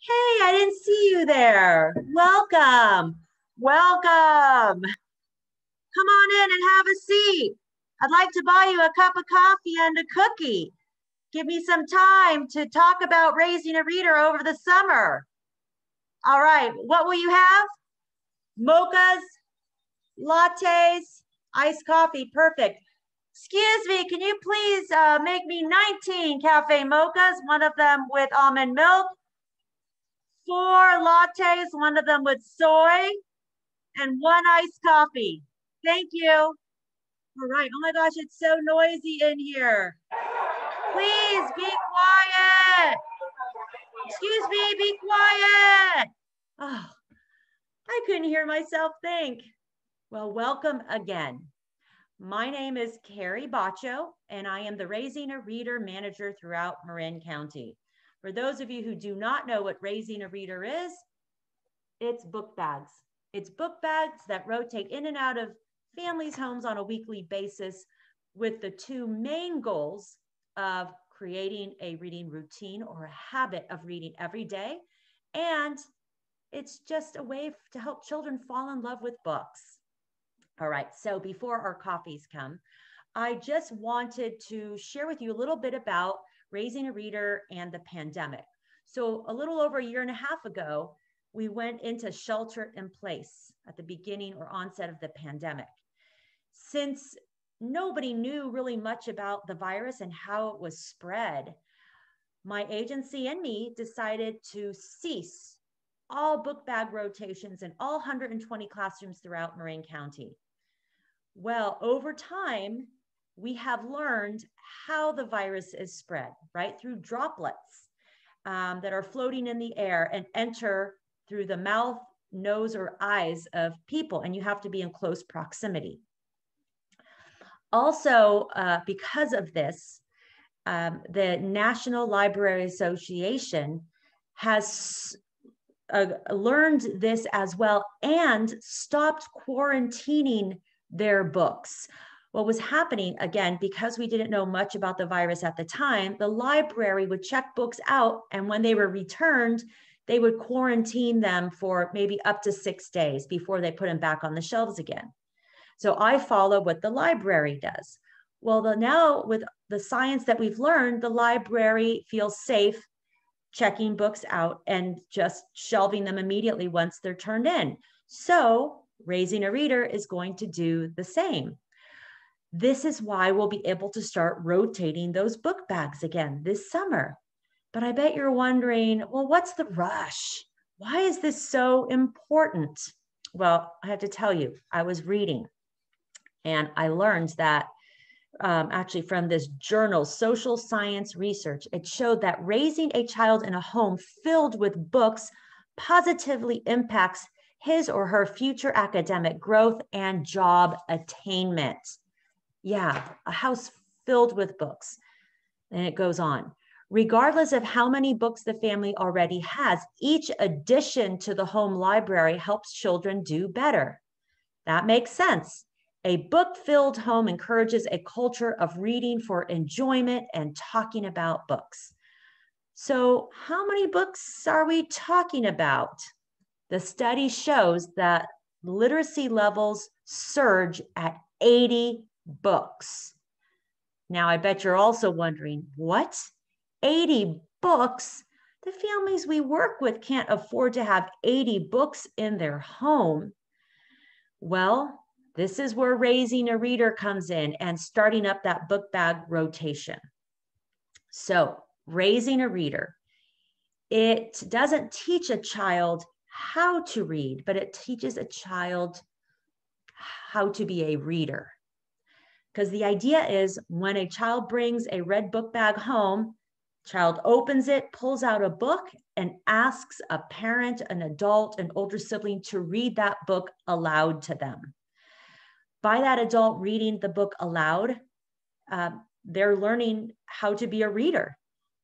Hey, I didn't see you there. Welcome. Welcome. Come on in and have a seat. I'd like to buy you a cup of coffee and a cookie. Give me some time to talk about raising a reader over the summer. All right, what will you have? Mochas, lattes, iced coffee. Perfect. Excuse me, can you please make me 19 cafe mochas, one of them with almond milk, 4 lattes, one of them with soy, and 1 iced coffee. Thank you. All right. Oh my gosh, it's so noisy in here. Please be quiet. Excuse me, be quiet. Oh, I couldn't hear myself think. Well, welcome again. My name is Carrie Baccio, and I am the Raising a Reader Manager throughout Marin County. For those of you who do not know what Raising a Reader is, it's book bags. It's book bags that rotate in and out of families' homes on a weekly basis with the 2 main goals of creating a reading routine or a habit of reading every day. And it's just a way to help children fall in love with books. All right, so before our coffees come, I just wanted to share with you a little bit about raising a reader and the pandemic. So a little over a year and a half ago, we went into shelter in place at the beginning or onset of the pandemic. Since nobody knew really much about the virus and how it was spread, my agency and me decided to cease all book bag rotations in all 120 classrooms throughout Marin County. Well, over time, we have learned how the virus is spread, right? Through droplets that are floating in the air and enter through the mouth, nose, or eyes of people, and you have to be in close proximity. Also, because of this, the National Library Association has learned this as well and stopped quarantining their books. What was happening, again, because we didn't know much about the virus at the time, the library would check books out, and when they were returned, they would quarantine them for maybe up to 6 days before they put them back on the shelves again. So I follow what the library does. Well, now with the science that we've learned, the library feels safe checking books out and just shelving them immediately once they're turned in. So Raising a Reader is going to do the same. This is why we'll be able to start rotating those book bags again this summer. But I bet you're wondering, well, what's the rush? Why is this so important? Well, I have to tell you, I was reading and I learned that actually from this journal, Social Science Research, it showed that raising a child in a home filled with books positively impacts his or her future academic growth and job attainment. Yeah, a house filled with books. And it goes on. Regardless of how many books the family already has, each addition to the home library helps children do better. That makes sense. A book-filled home encourages a culture of reading for enjoyment and talking about books. So how many books are we talking about? The study shows that literacy levels surge at 80 books. Now, I bet you're also wondering, what? 80 books? The families we work with can't afford to have 80 books in their home. Well, this is where Raising a Reader comes in and starting up that book bag rotation. So, Raising a Reader, it doesn't teach a child how to read, but it teaches a child how to be a reader. Because the idea is when a child brings a red book bag home, child opens it, pulls out a book, and asks a parent, an adult, an older sibling to read that book aloud to them. By that adult reading the book aloud, they're learning how to be a reader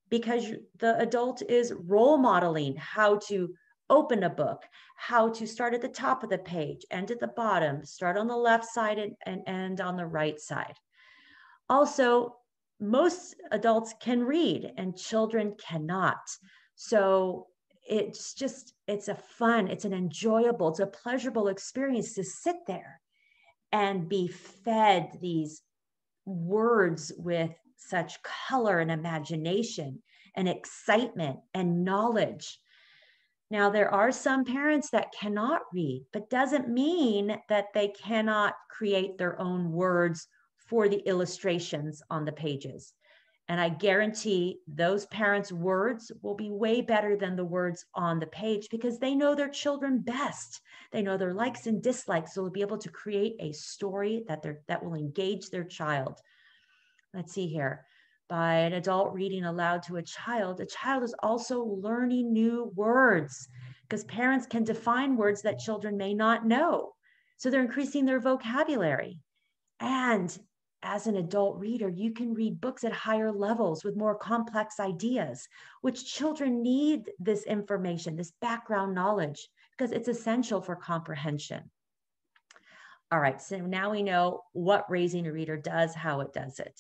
because the adult is role modeling how to open a book, how to start at the top of the page, end at the bottom, start on the left side and end on the right side. Also, most adults can read and children cannot. So it's a fun, it's an enjoyable, it's a pleasurable experience to sit there and be fed these words with such color and imagination and excitement and knowledge. Now, there are some parents that cannot read, but doesn't mean that they cannot create their own words for the illustrations on the pages. And I guarantee those parents' words will be way better than the words on the page because they know their children best. They know their likes and dislikes. So they'll be able to create a story that will engage their child. Let's see here. By an adult reading aloud to a child is also learning new words because parents can define words that children may not know. So they're increasing their vocabulary. And as an adult reader, you can read books at higher levels with more complex ideas, which children need this information, this background knowledge, because it's essential for comprehension. All right, so now we know what Raising a Reader does, how it does it,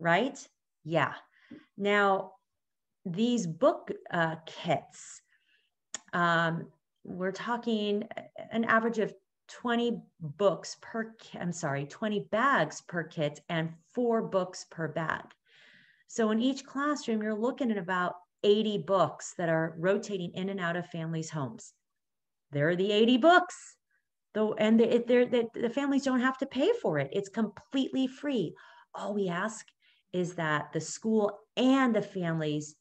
right? Yeah. Now, these book kits, we're talking an average of 20 bags per kit and 4 books per bag. So in each classroom, you're looking at about 80 books that are rotating in and out of families' homes. There are the 80 books, though, and the families don't have to pay for it. It's completely free. All we ask is that the school and the families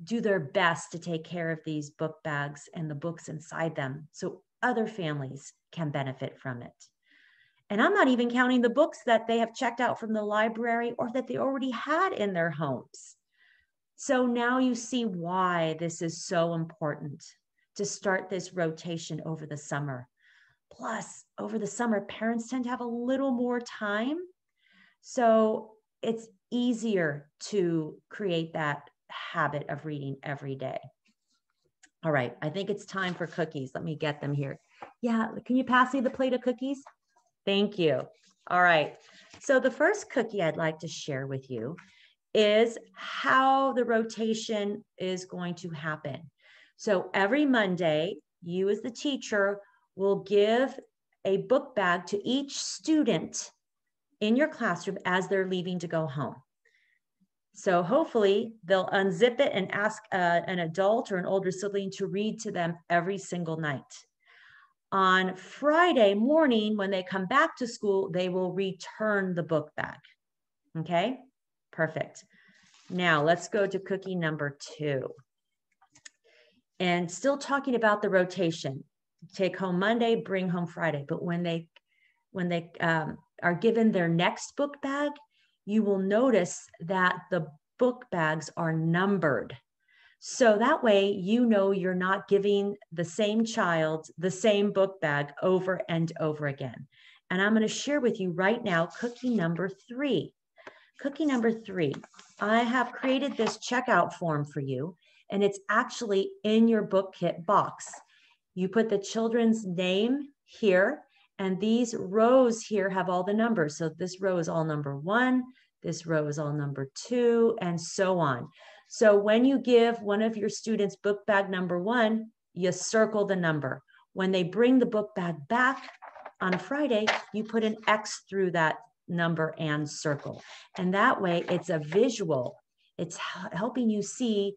do their best to take care of these book bags and the books inside them so other families can benefit from it. And I'm not even counting the books that they have checked out from the library or that they already had in their homes. So now you see why this is so important to start this rotation over the summer. Plus, over the summer, parents tend to have a little more time. So it's easier to create that habit of reading every day. All right, I think it's time for cookies. Let me get them here. Yeah, can you pass me the plate of cookies? Thank you. All right, so the first cookie I'd like to share with you is how the rotation is going to happen. So every Monday, you as the teacher will give a book bag to each student in your classroom as they're leaving to go home. So hopefully they'll unzip it and ask an adult or an older sibling to read to them every single night. On Friday morning, when they come back to school, they will return the book bag. Okay, perfect. Now let's go to cookie number 2. And still talking about the rotation. Take home Monday, bring home Friday. But when they are given their next book bag, you will notice that the book bags are numbered. So that way, you know you're not giving the same child the same book bag over and over again. And I'm going to share with you right now cookie number 3. Cookie number 3, I have created this checkout form for you, and it's actually in your book kit box. You put the children's name here, and these rows here have all the numbers. So this row is all number 1, this row is all number 2, and so on. So when you give one of your students book bag number 1, you circle the number. When they bring the book bag back on a Friday, you put an X through that number and circle. And that way it's a visual. It's helping you see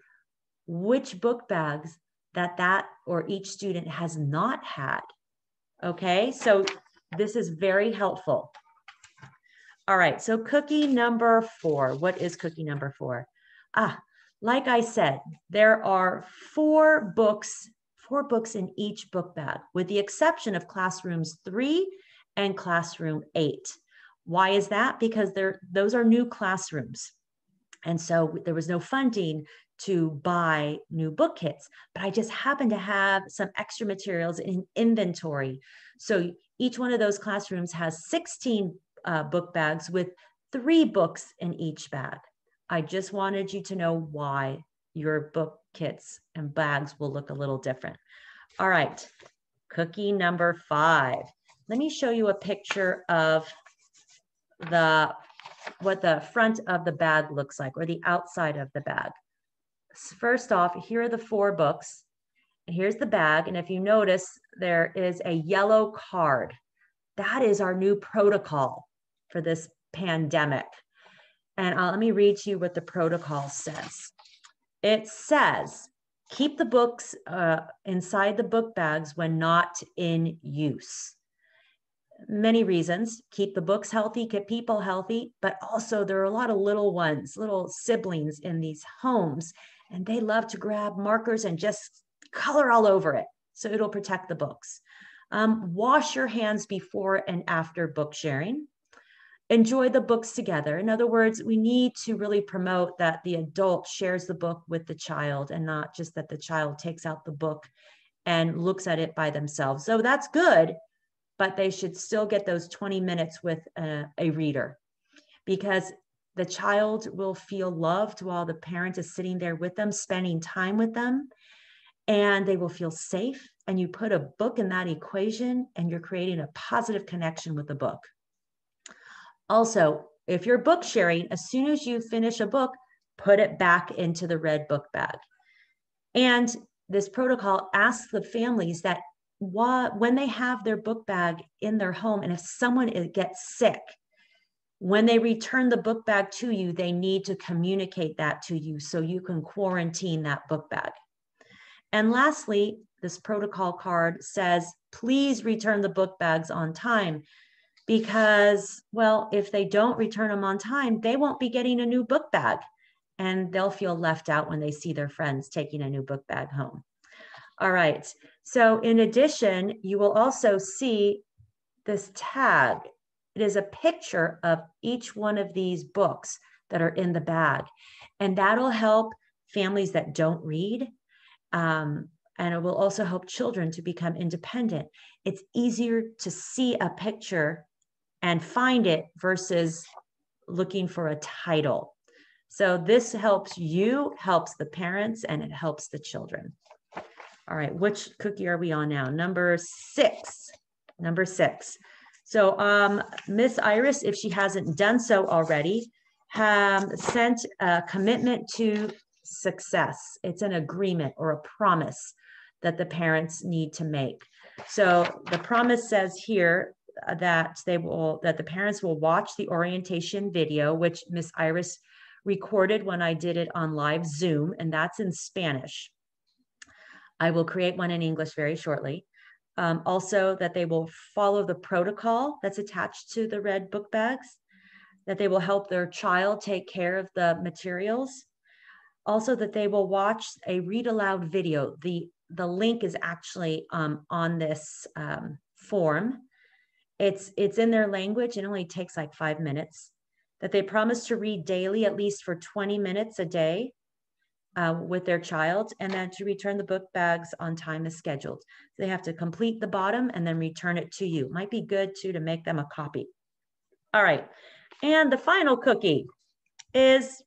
which book bags that or each student has not had. Okay, so this is very helpful. All right, so cookie number 4. What is cookie number 4? Like I said, there are 4 books in each book bag, with the exception of classrooms 3 and classroom 8. Why is that? Because those are new classrooms. And so there was no funding to buy new book kits, but I just happen to have some extra materials in inventory. So each one of those classrooms has 16 book bags with 3 books in each bag. I just wanted you to know why your book kits and bags will look a little different. All right, cookie number 5. Let me show you a picture of what the front of the bag looks like, or the outside of the bag. First off, here are the 4 books. here's the bag. And if you notice, there is a yellow card. That is our new protocol for this pandemic. And let me read to you what the protocol says. It says, keep the books inside the book bags when not in use. Many reasons. Keep the books healthy, keep people healthy, but also there are a lot of little ones, little siblings in these homes, and they love to grab markers and just color all over it. So it'll protect the books. Wash your hands before and after book sharing. Enjoy the books together. In other words, we need to really promote that the adult shares the book with the child and not just that the child takes out the book and looks at it by themselves. So that's good, but they should still get those 20 minutes with a reader, because the child will feel loved while the parent is sitting there with them, spending time with them, and they will feel safe. And you put a book in that equation and you're creating a positive connection with the book. Also, if you're book sharing, as soon as you finish a book, put it back into the red book bag. And this protocol asks the families that when they have their book bag in their home, and if someone gets sick, when they return the book bag to you, they need to communicate that to you so you can quarantine that book bag. And lastly, this protocol card says, please return the book bags on time. Because, well, if they don't return them on time, they won't be getting a new book bag, and they'll feel left out when they see their friends taking a new book bag home. All right. So in addition, you will also see this tag. It is a picture of each one of these books that are in the bag, and that'll help families that don't read. And it will also help children to become independent. It's easier to see a picture and find it versus looking for a title. So this helps you, helps the parents, and it helps the children. All right, which cookie are we on now? Number 6. Number 6. So Miss Iris, if she hasn't done so already, sent a commitment to success. It's an agreement or a promise that the parents need to make. So the promise says here that the parents will watch the orientation video, which Miss Iris recorded when I did it on live Zoom, and that's in Spanish. I will create one in English very shortly. Also, that they will follow the protocol that's attached to the red book bags, that they will help their child take care of the materials. Also, that they will watch a read aloud video. The link is actually on this form. It's in their language. It only takes like 5 minutes. That they promise to read daily, at least for 20 minutes a day with their child, and then to return the book bags on time as scheduled. So they have to complete the bottom and then return it to you. Might be good too to make them a copy. All right. And the final cookie is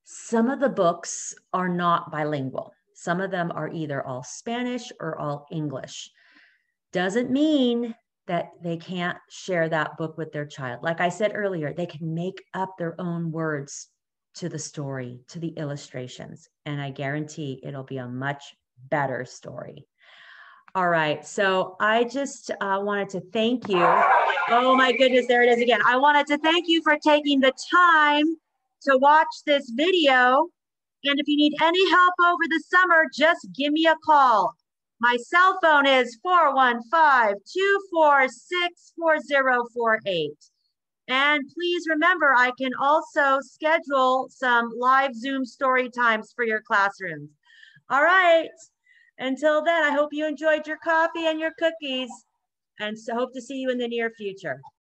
some of the books are not bilingual. Some of them are either all Spanish or all English. Doesn't mean that they can't share that book with their child. Like I said earlier, they can make up their own words to the story, to the illustrations, and I guarantee it'll be a much better story. All right, so I just wanted to thank you. Oh my goodness, there it is again. I wanted to thank you for taking the time to watch this video. And if you need any help over the summer, just give me a call. My cell phone is 415-246-4048. And please remember, I can also schedule some live Zoom story times for your classrooms. All right. Until then, I hope you enjoyed your coffee and your cookies, and so hope to see you in the near future.